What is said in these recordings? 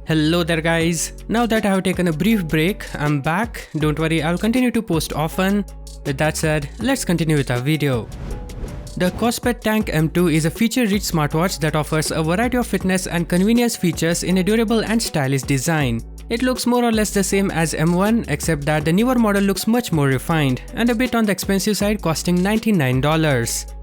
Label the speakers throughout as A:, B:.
A: Hello there guys, now that I have taken a brief break, I'm back. Don't worry, I'll continue to post often. With that said, let's continue with our video. The KOSPET Tank M2 is a feature-rich smartwatch that offers a variety of fitness and convenience features in a durable and stylish design. It looks more or less the same as M1 except that the newer model looks much more refined and a bit on the expensive side, costing $99.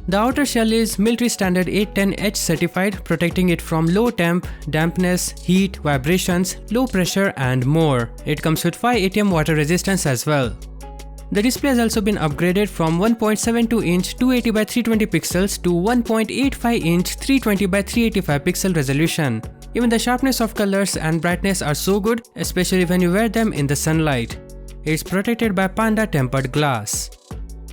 A: The outer shell is military standard 810H certified, protecting it from low temp, dampness, heat, vibrations, low pressure and more. It comes with 5 Atm Water Resistance as well. The display has also been upgraded from 1.72-inch 280 by 320 pixels to 1.85-inch 320 by 385 pixel resolution. Even the sharpness of colors and brightness are so good, especially when you wear them in the sunlight. It's protected by panda tempered glass.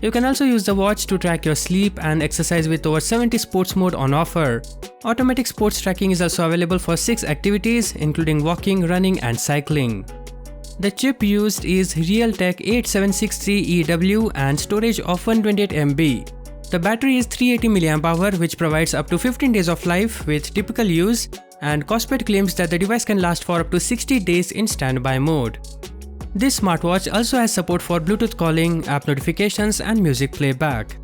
A: You can also use the watch to track your sleep and exercise with over 70 sports mode on offer. Automatic sports tracking is also available for 6 activities including walking, running and cycling. The chip used is Realtek 8763EW and storage of 128 MB. The battery is 380 mAh which provides up to 15 days of life with typical use, and KOSPET claims that the device can last for up to 60 days in standby mode. This smartwatch also has support for Bluetooth calling, app notifications and music playback.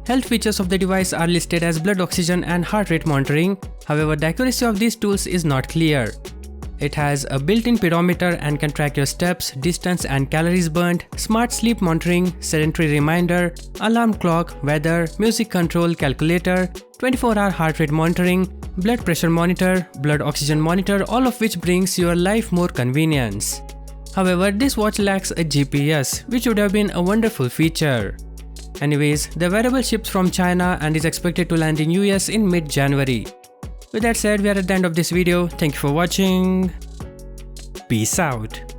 A: Health features of the device are listed as blood oxygen and heart rate monitoring, however the accuracy of these tools is not clear. It has a built-in pedometer and can track your steps, distance and calories burned, smart sleep monitoring, sedentary reminder, alarm clock, weather, music control, calculator, 24-hour heart rate monitoring, blood pressure monitor, blood oxygen monitor, all of which brings your life more convenience. However, this watch lacks a GPS, which would have been a wonderful feature. Anyways, the wearable ships from China and is expected to land in US in mid-January. With that said, we are at the end of this video. Thank you for watching. Peace out.